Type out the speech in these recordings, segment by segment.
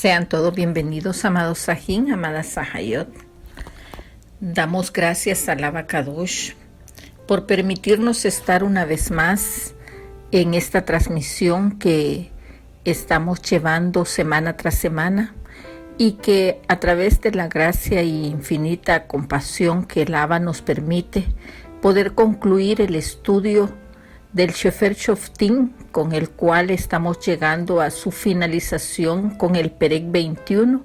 Sean todos bienvenidos, amados Sahin, amadas Sahayot. Damos gracias al Abacadosh por permitirnos estar una vez más en esta transmisión que estamos llevando semana tras semana y que a través de la gracia y infinita compasión que el Abba nos permite poder concluir el estudio del Sefer Shoftim, con el cual estamos llegando a su finalización con el Perek 21,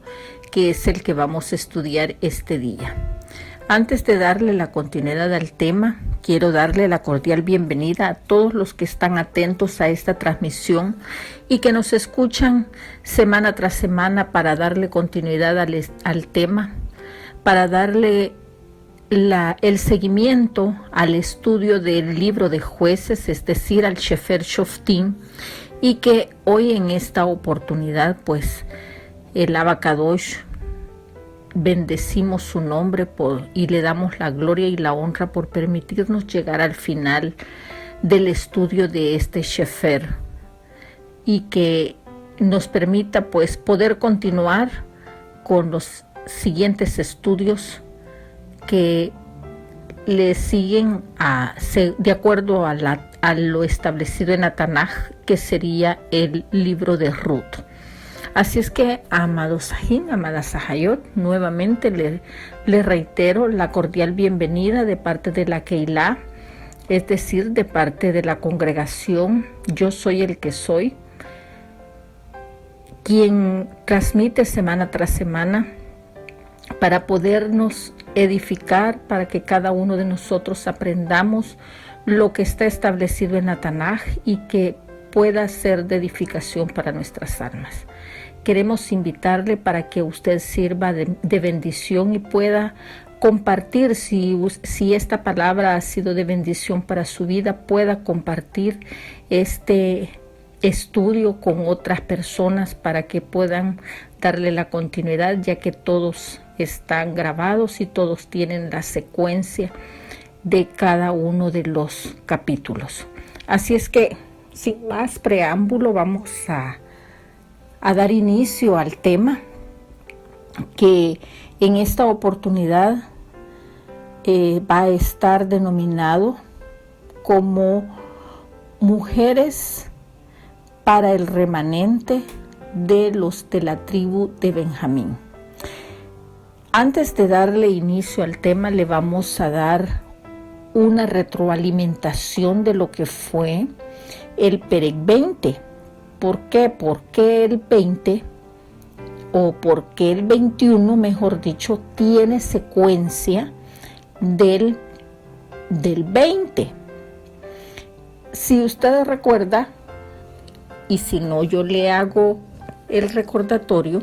que es el que vamos a estudiar este día. Antes de darle la continuidad al tema, quiero darle la cordial bienvenida a todos los que están atentos a esta transmisión y que nos escuchan semana tras semana para darle continuidad al tema, para darle el seguimiento al estudio del libro de Jueces, es decir, al Sefer Shoftim, y que hoy en esta oportunidad, pues, el Abacadosh, bendecimos su nombre y le damos la gloria y la honra por permitirnos llegar al final del estudio de este Sefer y que nos permita, pues, poder continuar con los siguientes estudios que le siguen de acuerdo a lo establecido en la Tanaj, que sería el libro de Ruth. Así es que, amados Sahin, amadas Sahayot, nuevamente le reitero la cordial bienvenida de parte de la Keilah, es decir, de parte de la congregación Yo Soy el que Soy, quien transmite semana tras semana para podernos edificar, para que cada uno de nosotros aprendamos lo que está establecido en la Tanaj y que pueda ser de edificación para nuestras almas. Queremos invitarle para que usted sirva de bendición y pueda compartir, si esta palabra ha sido de bendición para su vida, pueda compartir este estudio con otras personas para que puedan darle la continuidad, ya que todos están grabados y todos tienen la secuencia de cada uno de los capítulos. Así es que, sin más preámbulo, vamos a dar inicio al tema que en esta oportunidad va a estar denominado como Mujeres para el remanente de los de la tribu de Benjamín. Antes de darle inicio al tema, le vamos a dar una retroalimentación de lo que fue el Perek 20. ¿Por qué? ¿Por qué el 20 o por qué el 21, mejor dicho, tiene secuencia del 20? Si usted recuerda, y si no, yo le hago el recordatorio,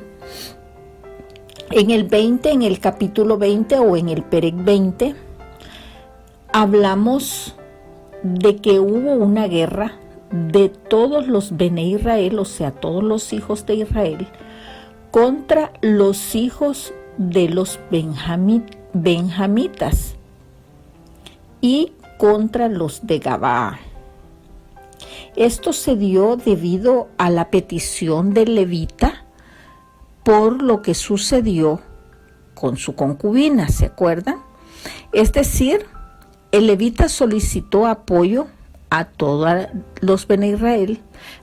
en el 20, en el capítulo 20 o en el Perek 20, hablamos de que hubo una guerra de todos los Bene Israel, o sea, todos los hijos de Israel, contra los hijos de los benjamitas y contra los de Gabaa. Esto se dio debido a la petición del levita por lo que sucedió con su concubina, ¿se acuerdan? Es decir, el levita solicitó apoyo a todos los Bene Israel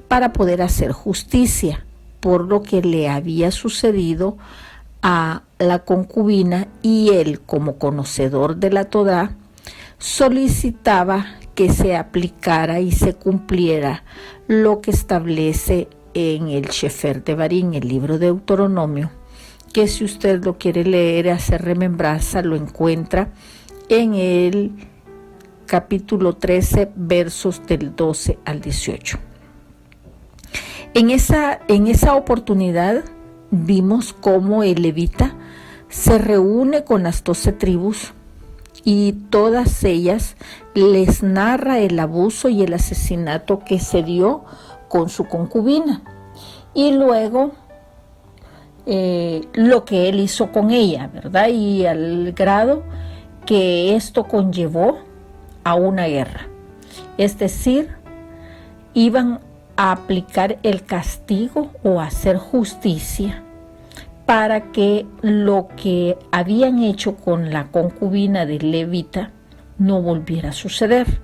para poder hacer justicia por lo que le había sucedido a la concubina, y él, como conocedor de la Torá, solicitaba que se aplicara y se cumpliera lo que establece en el Sefer Devarim, el libro de Deuteronomio, que si usted lo quiere leer y hacer remembranza, lo encuentra en el capítulo 13, versos del 12 al 18. En esa oportunidad vimos cómo el levita se reúne con las 12 tribus y todas ellas les narra el abuso y el asesinato que se dio con su concubina, y luego lo que él hizo con ella, ¿verdad? Y al grado que esto conllevó a una guerra. Es decir, iban a aplicar el castigo o hacer justicia para que lo que habían hecho con la concubina del levita no volviera a suceder.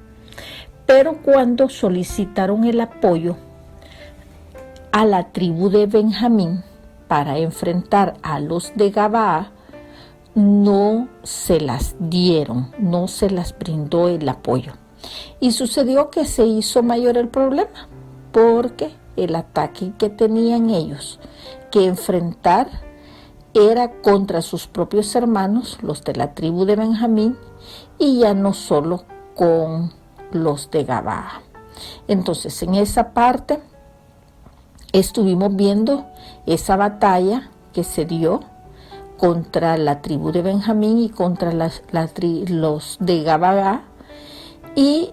Pero cuando solicitaron el apoyo a la tribu de Benjamín para enfrentar a los de Gabaa, no se las dieron, no se las brindó el apoyo. Y sucedió que se hizo mayor el problema, porque el ataque que tenían ellos que enfrentar era contra sus propios hermanos, los de la tribu de Benjamín, y ya no solo con los de Gabaa. Entonces, en esa parte estuvimos viendo esa batalla que se dio contra la tribu de Benjamín y contra los de Gabaa, y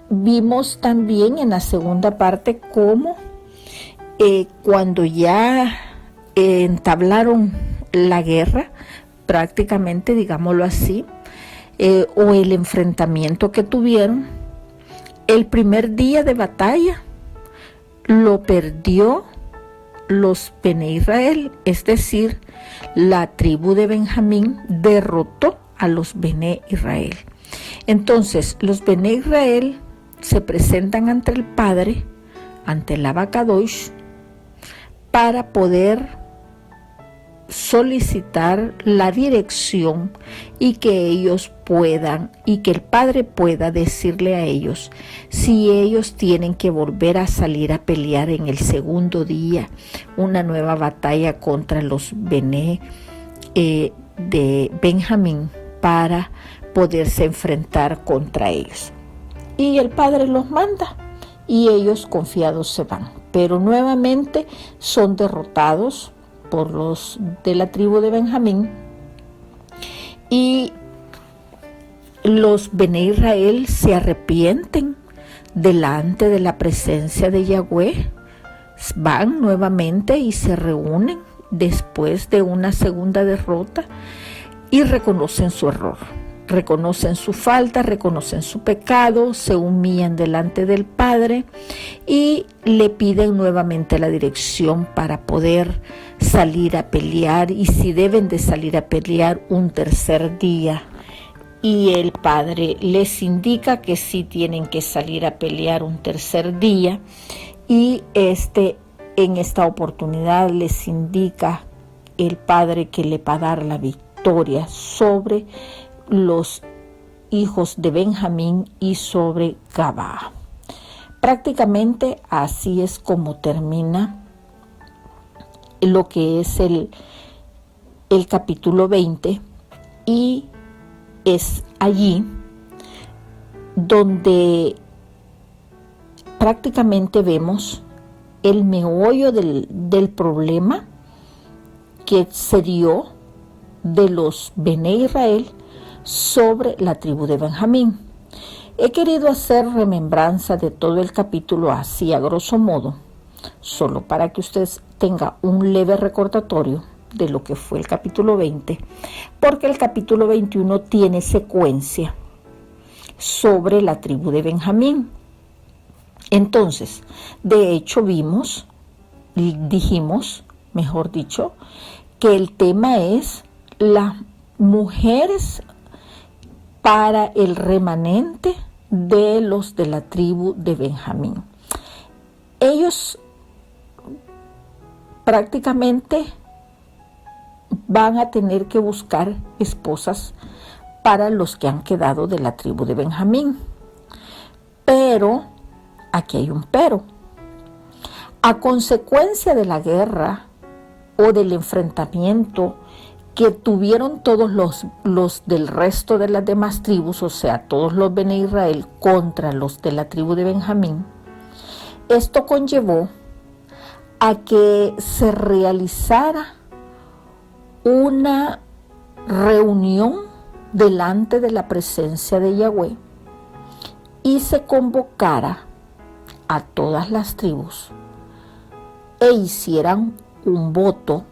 vimos también en la segunda parte cómo cuando ya entablaron la guerra, prácticamente, digámoslo así, o el enfrentamiento que tuvieron, el primer día de batalla lo perdió los Bene Israel, es decir, la tribu de Benjamín derrotó a los Bene Israel. Entonces, los Bene Israel se presentan ante el Padre, ante el Abacadosh, para poder solicitar la dirección y que ellos puedan, y que el Padre pueda decirle a ellos si ellos tienen que volver a salir a pelear en el segundo día una nueva batalla contra los Bene de Benjamín para poderse enfrentar contra ellos. Y el Padre los manda y ellos confiados se van, pero nuevamente son derrotados por los de la tribu de Benjamín, y los Bene Israel se arrepienten delante de la presencia de Yahweh, van nuevamente y se reúnen después de una segunda derrota y reconocen su error, reconocen su falta, reconocen su pecado, se humillan delante del Padre y le piden nuevamente la dirección para poder salir a pelear, y si deben de salir a pelear un tercer día. Y el Padre les indica que sí tienen que salir a pelear un tercer día, y en esta oportunidad les indica el Padre que le va a dar la victoria sobre los hijos de Benjamín y sobre Gabaa. Prácticamente así es como termina lo que es el capítulo 20, y es allí donde prácticamente vemos el meollo del problema que se dio de los Bene Israel sobre la tribu de Benjamín. He querido hacer remembranza de todo el capítulo así a grosso modo, solo para que usted tenga un leve recordatorio de lo que fue el capítulo 20, porque el capítulo 21 tiene secuencia sobre la tribu de Benjamín. Entonces, de hecho dijimos, mejor dicho, que el tema es las mujeres para el remanente de los de la tribu de Benjamín. Ellos prácticamente van a tener que buscar esposas para los que han quedado de la tribu de Benjamín. Pero, aquí hay un pero. A consecuencia de la guerra o del enfrentamiento que tuvieron todos los del resto de las demás tribus, o sea, todos los Bene Israel contra los de la tribu de Benjamín, esto conllevó a que se realizara una reunión delante de la presencia de Yahweh y se convocara a todas las tribus e hicieran un voto,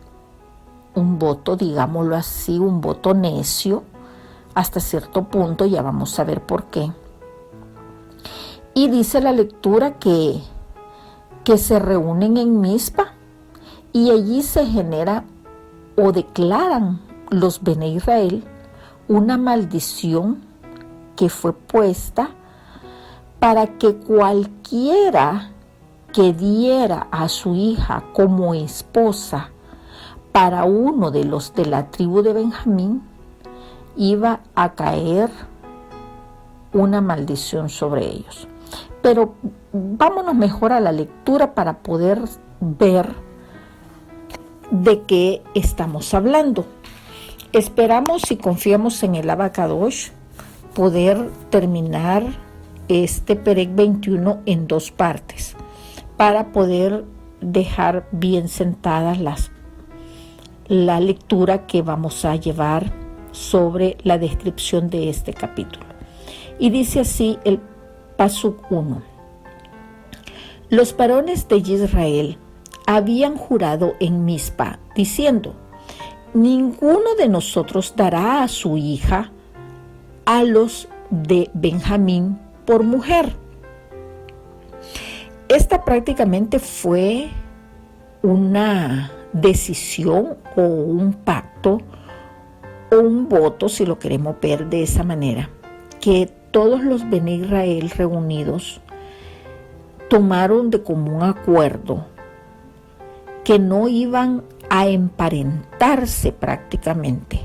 digámoslo así, un voto necio, hasta cierto punto, ya vamos a ver por qué. Y dice la lectura que se reúnen en Mizpa, y allí se genera o declaran los Bene Israel una maldición que fue puesta para que cualquiera que diera a su hija como esposa para uno de los de la tribu de Benjamín, iba a caer una maldición sobre ellos. Pero vámonos mejor a la lectura para poder ver de qué estamos hablando. Esperamos y confiamos en el Abacadosh poder terminar este Perec 21 en 2 partes para poder dejar bien sentadas la lectura que vamos a llevar sobre la descripción de este capítulo. Y dice así el Pasuk 1. Los varones de Israel habían jurado en Mizpa, diciendo: ninguno de nosotros dará a su hija a los de Benjamín por mujer. Esta prácticamente fue una decisión o un pacto o un voto, si lo queremos ver de esa manera, que todos los Bene Israel reunidos tomaron de común acuerdo que no iban a emparentarse prácticamente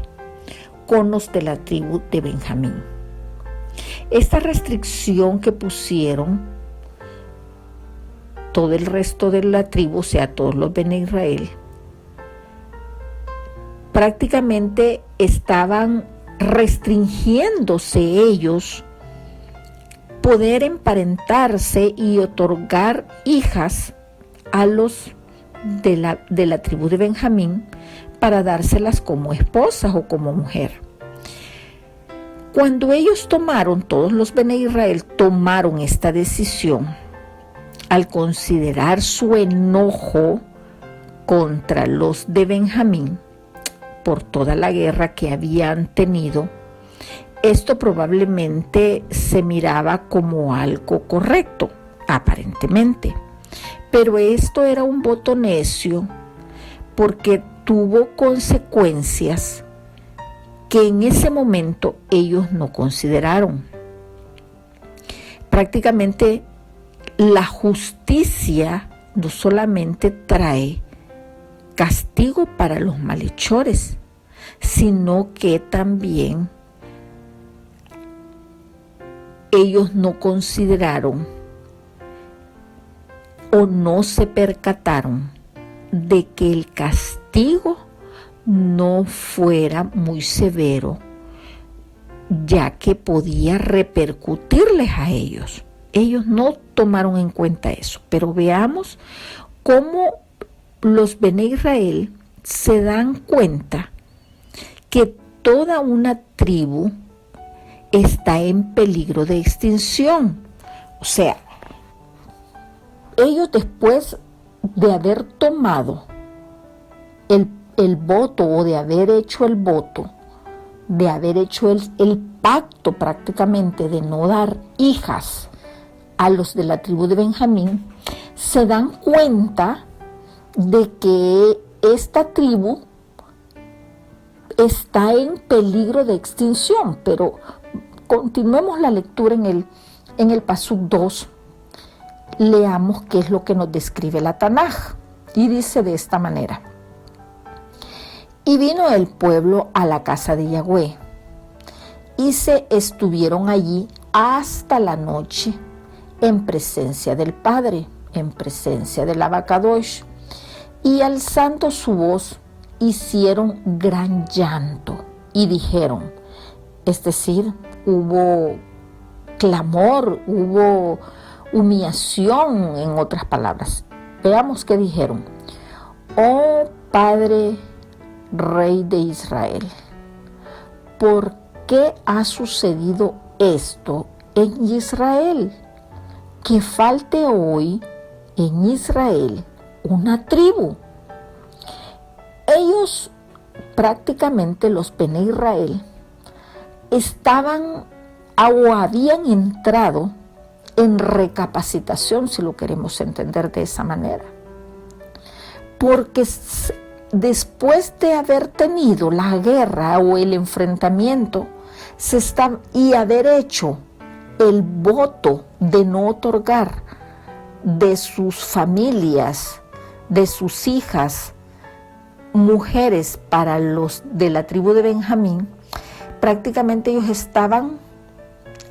con los de la tribu de Benjamín. Esta restricción que pusieron todo el resto de la tribu, o sea, todos los Bene Israel, prácticamente estaban restringiéndose ellos poder emparentarse y otorgar hijas a los de la tribu de Benjamín para dárselas como esposas o como mujer. Cuando ellos todos los Bene Israel tomaron esta decisión, al considerar su enojo contra los de Benjamín por toda la guerra que habían tenido, esto probablemente se miraba como algo correcto, aparentemente. Pero esto era un voto necio porque tuvo consecuencias que en ese momento ellos no consideraron. Prácticamente la justicia no solamente trae castigo para los malhechores, sino que también ellos no consideraron o no se percataron de que el castigo no fuera muy severo, ya que podía repercutirles a ellos. Ellos no tomaron en cuenta eso, pero veamos cómo los Bene Israel se dan cuenta que toda una tribu está en peligro de extinción. O sea, ellos después de haber tomado el voto o de haber hecho el voto, de haber hecho el pacto prácticamente de no dar hijas a los de la tribu de Benjamín, se dan cuenta de que esta tribu está en peligro de extinción. Pero continuemos la lectura en el Pasuk 2. Leamos qué es lo que nos describe la Tanaj. Y dice de esta manera: y vino el pueblo a la casa de Yahweh, y se estuvieron allí hasta la noche en presencia del Padre, en presencia del Abacadosh, y alzando su voz hicieron gran llanto y dijeron, es decir, hubo clamor, hubo humillación, en otras palabras. Veamos qué dijeron: oh Padre, Rey de Israel, ¿por qué ha sucedido esto en Israel? Que falte hoy en Israel una tribu. Ellos, prácticamente los Bene Israel, estaban o habían entrado en recapacitación, si lo queremos entender de esa manera, porque después de haber tenido la guerra o el enfrentamiento y haber hecho el voto de no otorgar de sus familias, de sus hijas, mujeres para los de la tribu de Benjamín, prácticamente ellos estaban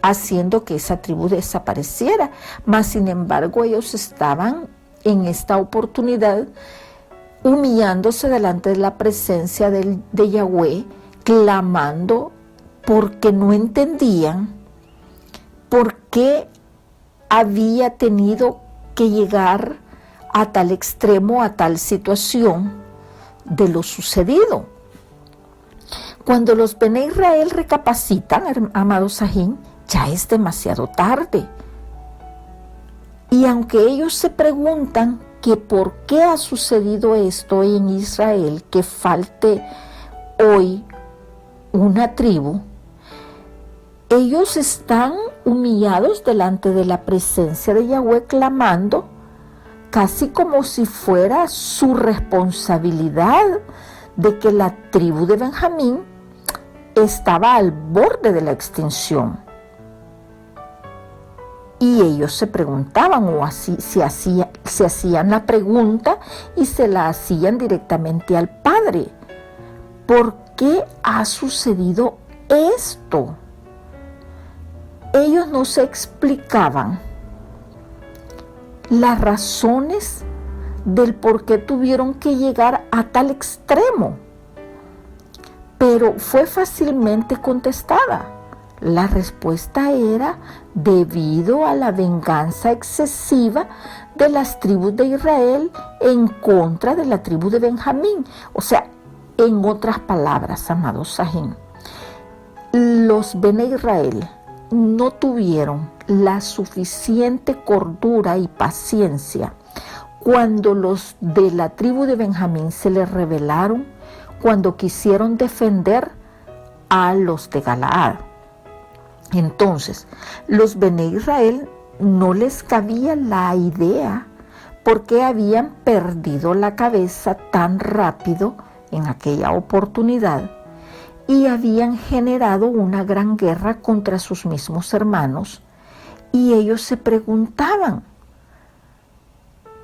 haciendo que esa tribu desapareciera. Mas, sin embargo, ellos estaban en esta oportunidad humillándose delante de la presencia de Yahweh, clamando porque no entendían por qué había tenido que llegar a tal extremo, a tal situación de lo sucedido. Cuando los Bene Israel recapacitan, amados Sajín, ya es demasiado tarde. Y aunque ellos se preguntan que por qué ha sucedido esto en Israel, que falte hoy una tribu, ellos están humillados delante de la presencia de Yahweh, clamando casi como si fuera su responsabilidad de que la tribu de Benjamín estaba al borde de la extinción. Y ellos se preguntaban, o así se hacían la pregunta y se la hacían directamente al Padre: ¿por qué ha sucedido esto? Ellos no se explicaban las razones del por qué tuvieron que llegar a tal extremo, pero fue fácilmente contestada. La respuesta era debido a la venganza excesiva de las tribus de Israel en contra de la tribu de Benjamín. O sea, en otras palabras, amados Sajín, los Bene Israel no tuvieron la suficiente cordura y paciencia cuando los de la tribu de Benjamín se les rebelaron, cuando quisieron defender a los de Galaad. Entonces, los Bene Israel no les cabía la idea por qué habían perdido la cabeza tan rápido en aquella oportunidad y habían generado una gran guerra contra sus mismos hermanos, y ellos se preguntaban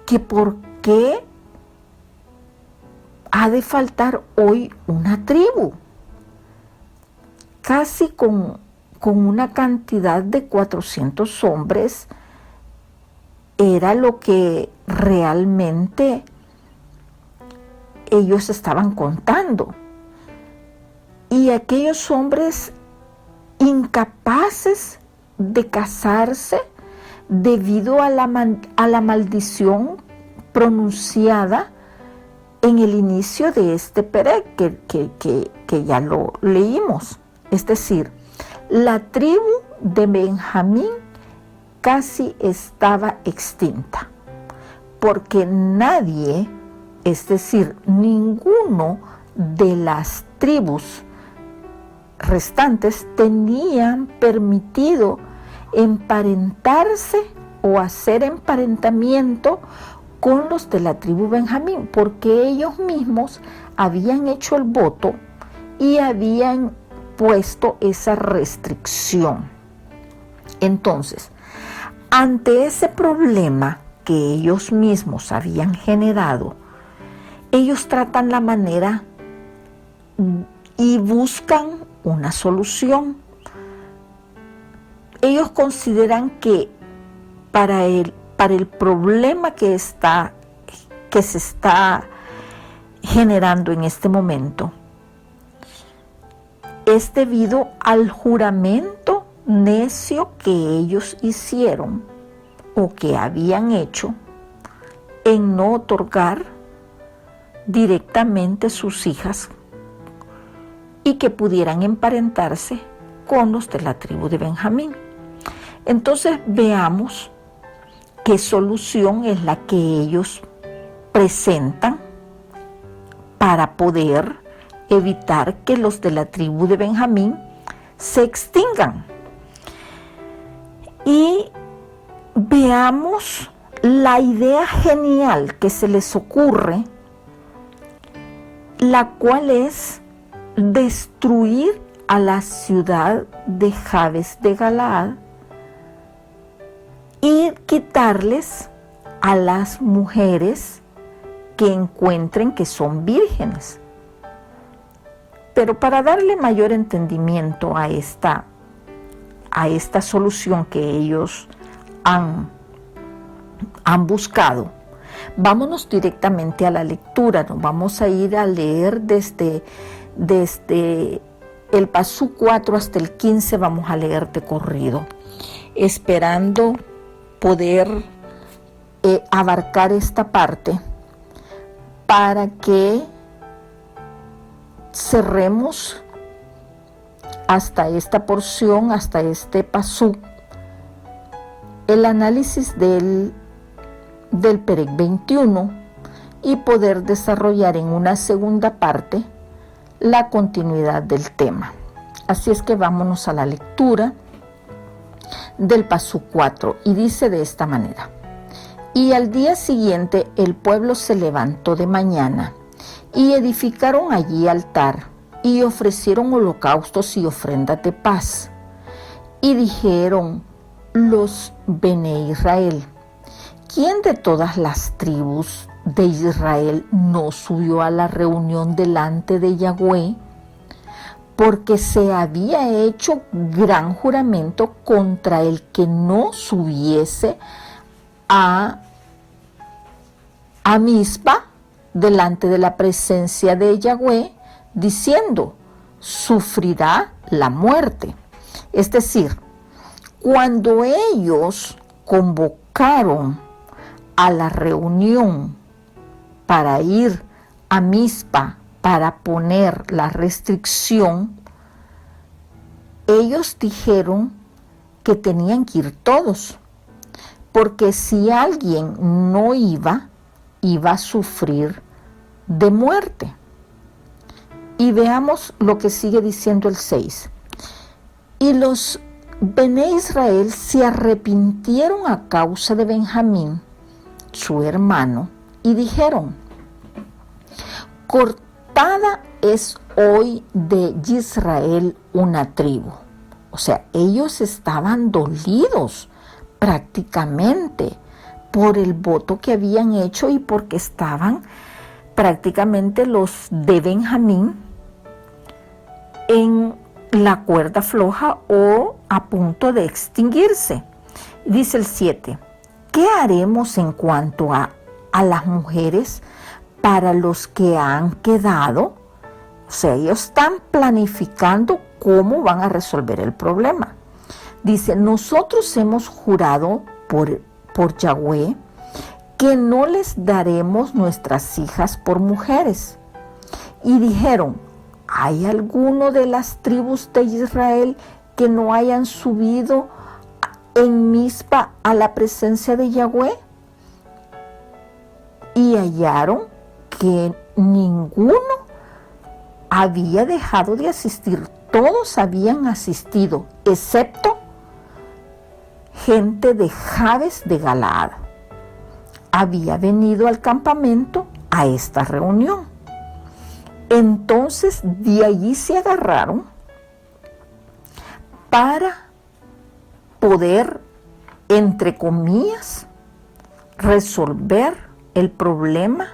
que por qué ha de faltar hoy una tribu, casi con una cantidad de 400 hombres. Era lo que realmente ellos estaban contando. Y aquellos hombres incapaces de casarse debido a la maldición pronunciada en el inicio de este Perec, que ya lo leímos. Es decir, la tribu de Benjamín casi estaba extinta, porque nadie, es decir, ninguno de las tribus restantes tenían permitido emparentarse o hacer emparentamiento con los de la tribu Benjamín, porque ellos mismos habían hecho el voto y habían puesto esa restricción. Entonces, ante ese problema que ellos mismos habían generado, ellos tratan la manera y buscan una solución. Ellos consideran que para el problema que se está generando en este momento, es debido al juramento necio que ellos hicieron o que habían hecho en no otorgar directamente sus hijas y que pudieran emparentarse con los de la tribu de Benjamín. Entonces veamos qué solución es la que ellos presentan para poder evitar que los de la tribu de Benjamín se extingan. Y veamos la idea genial que se les ocurre la cual es destruir a la ciudad de Jabes de Galaad y quitarles a las mujeres que encuentren que son vírgenes. Pero para darle mayor entendimiento a esta solución que ellos han buscado, vámonos directamente a la lectura. Nos vamos a ir a leer desde el pasú 4 hasta el 15, vamos a leer de corrido, esperando poder abarcar esta parte para que cerremos hasta esta porción, hasta este pasú, el análisis del Perec 21 y poder desarrollar en una segunda parte la continuidad del tema. Así es que vámonos a la lectura del pasú 4 y dice de esta manera: y al día siguiente el pueblo se levantó de mañana y edificaron allí altar y ofrecieron holocaustos y ofrendas de paz. Y dijeron los Bene Israel: ¿quién de todas las tribus de Israel no subió a la reunión delante de Yahweh? Porque se había hecho gran juramento contra el que no subiese a Mizpa delante de la presencia de Yahweh, diciendo: sufrirá la muerte. Es decir, cuando ellos convocaron a la reunión para ir a Mizpa para poner la restricción, ellos dijeron que tenían que ir todos, porque si alguien no iba a sufrir de muerte. Y veamos lo que sigue diciendo el 6. Y los Bene Israel se arrepintieron a causa de Benjamín, su hermano, y dijeron: cortada es hoy de Israel una tribu. O sea, ellos estaban dolidos prácticamente por el voto que habían hecho y porque estaban prácticamente los de Benjamín en la cuerda floja o a punto de extinguirse. Dice el 7, ¿qué haremos en cuanto a las mujeres para los que han quedado? O sea, ellos están planificando cómo van a resolver el problema. Dice, nosotros hemos jurado por Yahweh que no les daremos nuestras hijas por mujeres. Y dijeron, ¿hay alguno de las tribus de Israel que no hayan subido en Mizpa a la presencia de Yahweh? Y hallaron que ninguno había dejado de asistir. Todos habían asistido, excepto gente de Jabes de Galaad. Había venido al campamento a esta reunión. Entonces de allí se agarraron para poder, entre comillas, resolver el problema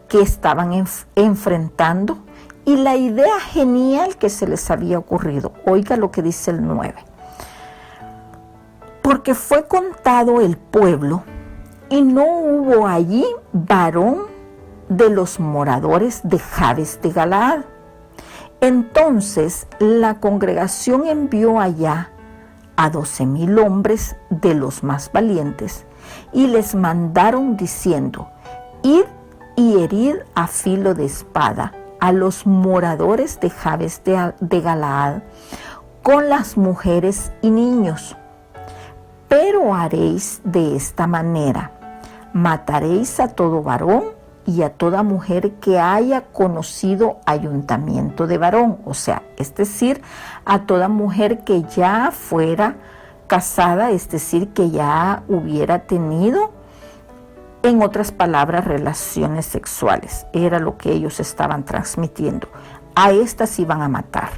que estaban enfrentando y la idea genial que se les había ocurrido. Oiga lo que dice el 9. Porque fue contado el pueblo y no hubo allí varón de los moradores de Jabes de Galaad. Entonces la congregación envió allá a 12,000 hombres de los más valientes y les mandaron diciendo, id y herid a filo de espada a los moradores de Jabes de Galaad con las mujeres y niños. Pero haréis de esta manera, mataréis a todo varón y a toda mujer que haya conocido ayuntamiento de varón, o sea, es decir, a toda mujer que ya fuera casada, es decir, que ya hubiera tenido En otras palabras, relaciones sexuales. Era lo que ellos estaban transmitiendo. A estas iban a matar.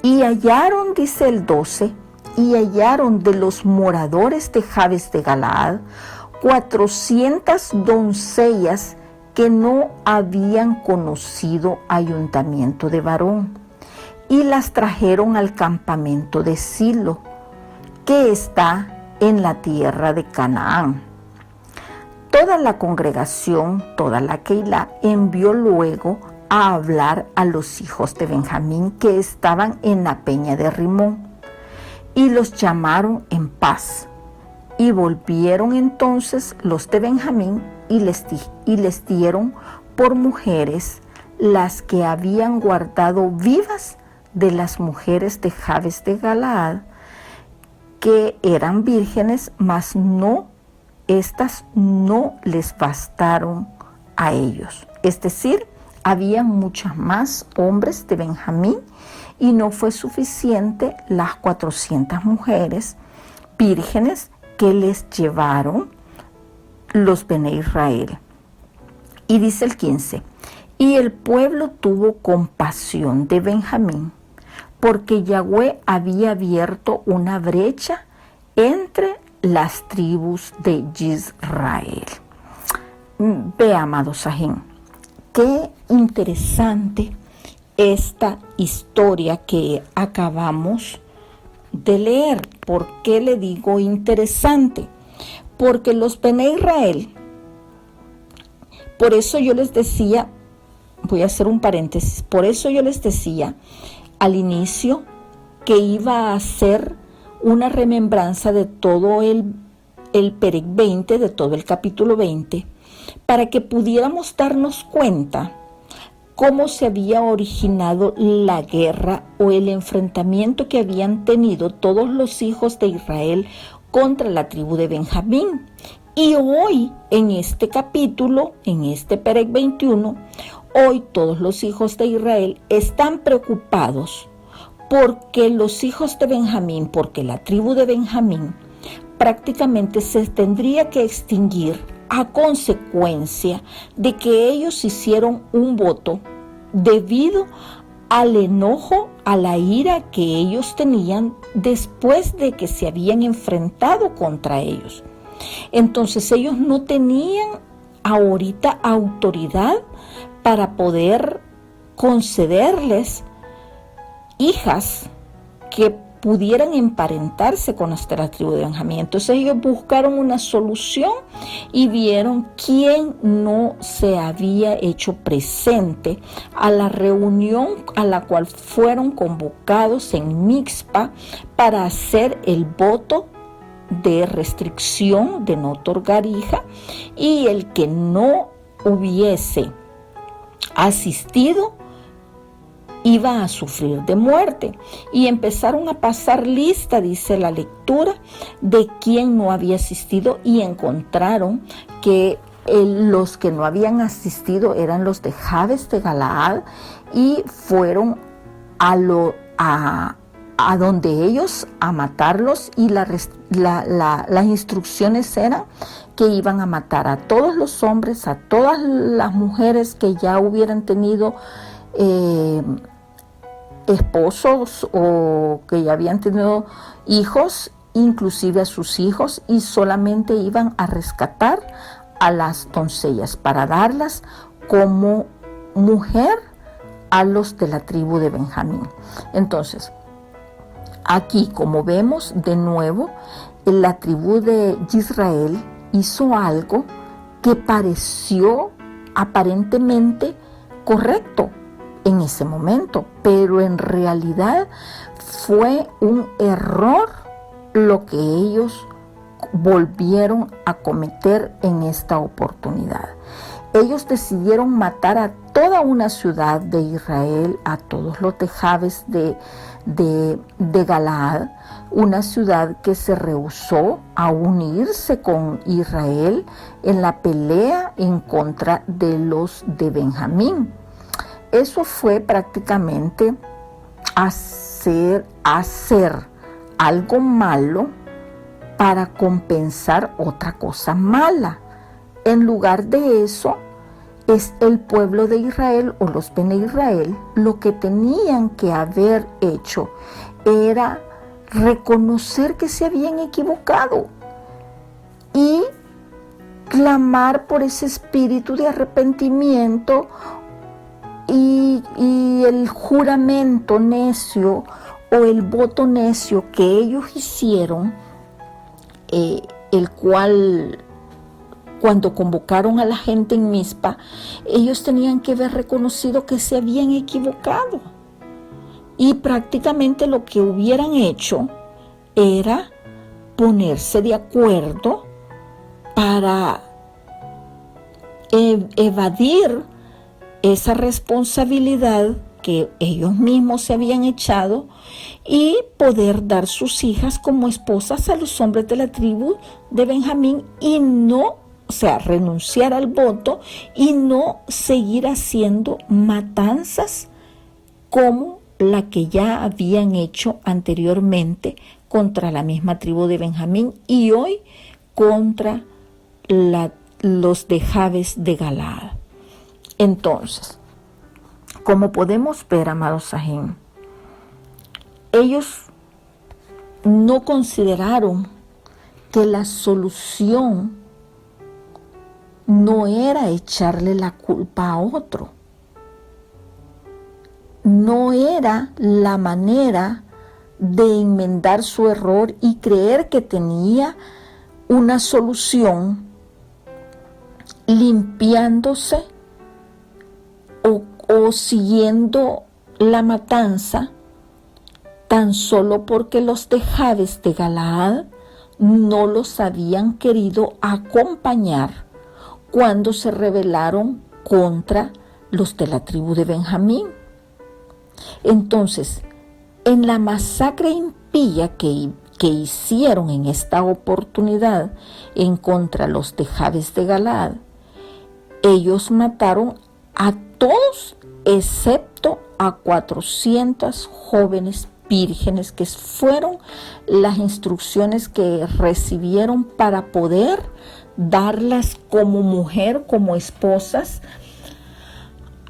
Y hallaron, dice el 12, y hallaron de los moradores de Jabes de Galaad 400 doncellas que no habían conocido ayuntamiento de varón, y las trajeron al campamento de Silo, que está en la tierra de Canaán. Toda la congregación, toda la Keilah, envió luego a hablar a los hijos de Benjamín que estaban en la peña de Rimón, y los llamaron en paz. Y volvieron entonces los de Benjamín y les dieron por mujeres las que habían guardado vivas de las mujeres de Jabes de Galaad, que eran vírgenes, mas no, estas no les bastaron a ellos. Es decir, había muchos más hombres de Benjamín y no fue suficiente las 400 mujeres vírgenes que les llevaron los Bene Israel. Y dice el 15, y el pueblo tuvo compasión de Benjamín, porque Yahweh había abierto una brecha entre las tribus de Israel. Ve, amado Sahim, qué interesante esta historia que acabamos de leer. ¿Por qué le digo interesante? Porque los Bene Israel, por eso yo les decía, voy a hacer un paréntesis, por eso yo les decía al inicio que iba a hacer una remembranza de todo el Perec 20, de todo el capítulo 20, para que pudiéramos darnos cuenta cómo se había originado la guerra o el enfrentamiento que habían tenido todos los hijos de Israel contra la tribu de Benjamín. Y hoy, en este capítulo, en este Perec 21, hoy todos los hijos de Israel están preocupados porque los hijos de Benjamín, porque la tribu de Benjamín prácticamente se tendría que extinguir a consecuencia de que ellos hicieron un voto debido al enojo, a la ira que ellos tenían después de que se habían enfrentado contra ellos. Entonces ellos no tenían ahorita autoridad para poder concederles hijas que pudieran emparentarse con la tribu de Benjamín. Entonces ellos buscaron una solución y vieron quién no se había hecho presente a la reunión a la cual fueron convocados en Mixpa para hacer el voto de restricción de no otorgar hija, y el que no hubiese asistido iba a sufrir de muerte. Y empezaron a pasar lista, dice la lectura, de quién no había asistido, y encontraron que los que no habían asistido eran los de Jabes de Galaad, y fueron a donde ellos a matarlos, y las instrucciones eran que iban a matar a todos los hombres, a todas las mujeres que ya hubieran tenido esposos o que ya habían tenido hijos, inclusive a sus hijos, y solamente iban a rescatar a las doncellas para darlas como mujer a los de la tribu de Benjamín. Entonces, aquí, como vemos de nuevo, la tribu de Israel hizo algo que pareció aparentemente correcto en ese momento, pero en realidad fue un error lo que ellos volvieron a cometer en esta oportunidad. Ellos decidieron matar a toda una ciudad de Israel, a todos los de Jabes de Galaad, una ciudad que se rehusó a unirse con Israel en la pelea en contra de los de Benjamín. Eso fue prácticamente hacer algo malo para compensar otra cosa mala. en lugar de eso, es el pueblo de Israel o los Bene Israel lo que tenían que haber hecho era reconocer que se habían equivocado y clamar por ese espíritu de arrepentimiento y el juramento necio o el voto necio que ellos hicieron, el cual cuando convocaron a la gente en Mizpa, ellos tenían que haber reconocido que se habían equivocado. Y prácticamente lo que hubieran hecho era ponerse de acuerdo para evadir esa responsabilidad que ellos mismos se habían echado y poder dar sus hijas como esposas a los hombres de la tribu de Benjamín y no, o sea, renunciar al voto y no seguir haciendo matanzas como la que ya habían hecho anteriormente contra la misma tribu de Benjamín y hoy contra los de Jabes de Galaad. Entonces, como podemos ver, amados Sahim, ellos no consideraron que la solución no era echarle la culpa a otro. No era la manera de enmendar su error y creer que tenía una solución limpiándose o siguiendo la matanza tan solo porque los de Jabes de Galaad no los habían querido acompañar cuando se rebelaron contra los de la tribu de Benjamín. Entonces, en la masacre impía que hicieron en esta oportunidad en contra de los de Jabes de Galaad, ellos mataron a todos excepto a 400 jóvenes vírgenes, que fueron las instrucciones que recibieron para poder darlas como mujer, como esposas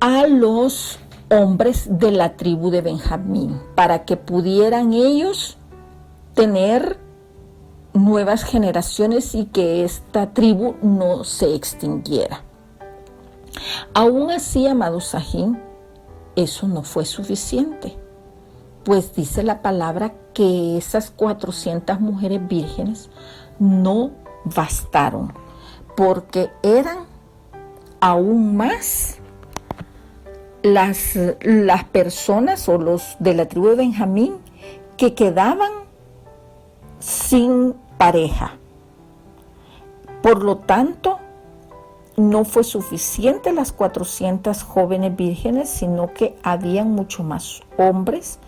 a los hombres de la tribu de Benjamín, para que pudieran ellos tener nuevas generaciones y que esta tribu no se extinguiera. Aún así, amados Sahim, eso no fue suficiente, pues dice la palabra que esas 400 mujeres vírgenes no bastaron, porque eran aún más las personas o los de la tribu de Benjamín que quedaban sin pareja. Por lo tanto, no fue suficiente las 400 jóvenes vírgenes, sino que habían mucho más hombres,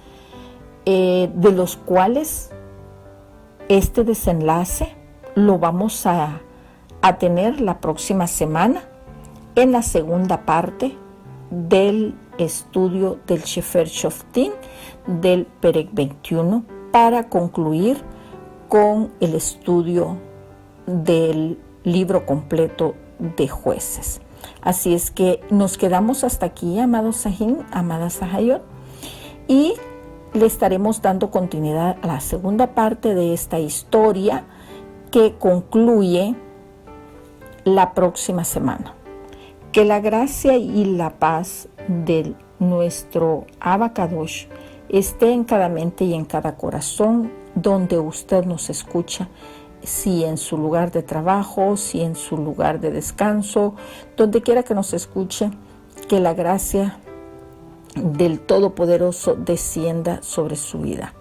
de los cuales este desenlace lo vamos a tener la próxima semana en la segunda parte del estudio del Sefer Shoftim del Perek 21 para concluir con el estudio del libro completo de Jueces. Así es que nos quedamos hasta aquí, amados Sahim, amadas Sahayot, y le estaremos dando continuidad a la segunda parte de esta historia que concluye la próxima semana. Que la gracia y la paz de nuestro Abba Kadosh esté en cada mente y en cada corazón donde usted nos escucha, si en su lugar de trabajo, si en su lugar de descanso, donde quiera que nos escuche, que la gracia del Todopoderoso descienda sobre su vida.